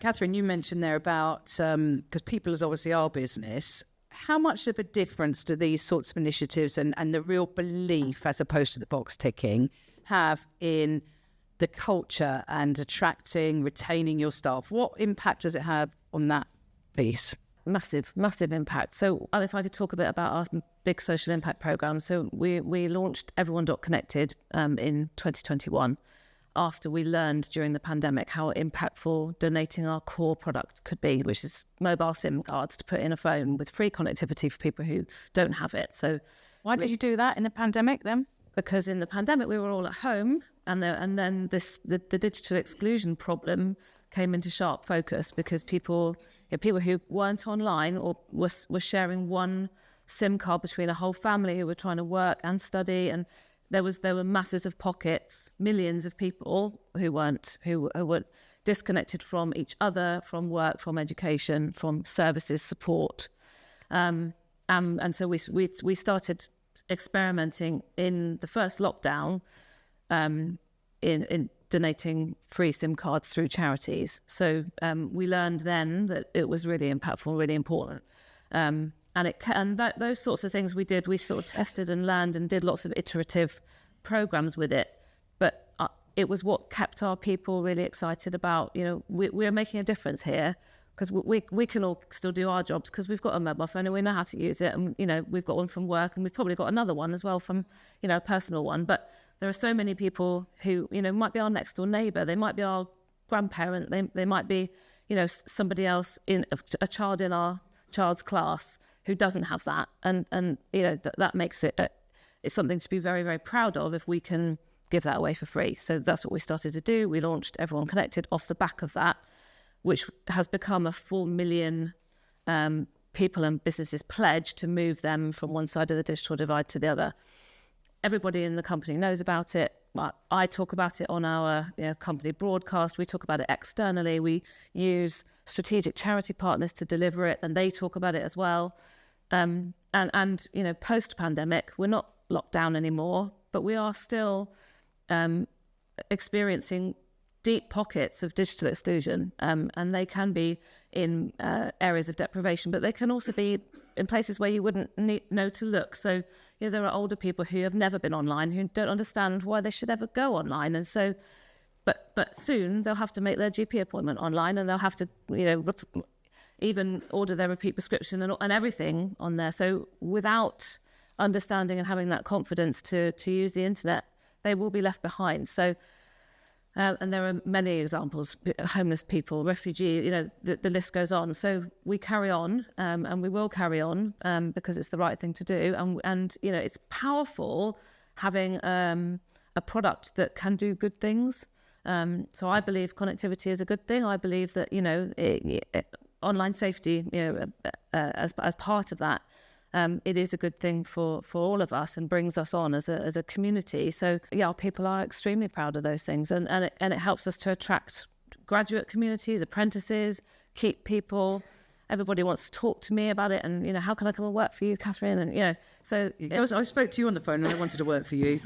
Catherine, you mentioned there about, because people is obviously our business, how much of a difference do these sorts of initiatives and the real belief as opposed to the box ticking have in the culture and attracting, retaining your staff? What impact does it have on that piece? Massive impact. So if I could talk a bit about our big social impact program. So we launched Everyone.Connected in 2021 after we learned during the pandemic how impactful donating our core product could be, which is mobile SIM cards to put in a phone with free connectivity for people who don't have it. So why did you do that in the pandemic then? Because in the pandemic we were all at home, and then the digital exclusion problem came into sharp focus because people who weren't online or were sharing one SIM card between a whole family who were trying to work and study, and there were masses of pockets, millions of people who were disconnected from each other, from work, from education, from services support, and so we started experimenting in the first lockdown in donating free SIM cards through charities. So we learned then that it was really impactful, really important. Those sorts of things we did, we sort of tested and learned and did lots of iterative programs with it. But it was what kept our people really excited about, we're making a difference here, because we can all still do our jobs because we've got a mobile phone and we know how to use it. And, we've got one from work and we've probably got another one as well from, a personal one. But there are so many people who, might be our next door neighbour. They might be our grandparent. They might be, somebody else a child in our child's class who doesn't have that. And that makes it's something to be very, very proud of if we can give that away for free. So that's what we started to do. We launched Everyone Connected off the back of that, which has become a 4 million people and businesses pledge to move them from one side of the digital divide to the other. Everybody in the company knows about it. I talk about it on our company broadcast. We talk about it externally. We use strategic charity partners to deliver it, and they talk about it as well. And post-pandemic, we're not locked down anymore, but we are still experiencing deep pockets of digital exclusion, and they can be in areas of deprivation, but they can also be in places where you wouldn't know to look. So there are older people who have never been online, who don't understand why they should ever go online, and so but soon they'll have to make their GP appointment online, and they'll have to even order their repeat prescription and everything on there. So without understanding and having that confidence to use the internet, they will be left behind. So and there are many examples: homeless people, refugee, the list goes on. So we carry on, and we will carry on because it's the right thing to do. And it's powerful having a product that can do good things. So I believe connectivity is a good thing. I believe that online safety, as part of that. It is a good thing for all of us and brings us on as a community. So our people are extremely proud of those things, and it helps us to attract graduate communities, apprentices, keep people. Everybody wants to talk to me about it, and how can I come and work for you, Catherine? And so I spoke to you on the phone and I wanted to work for you.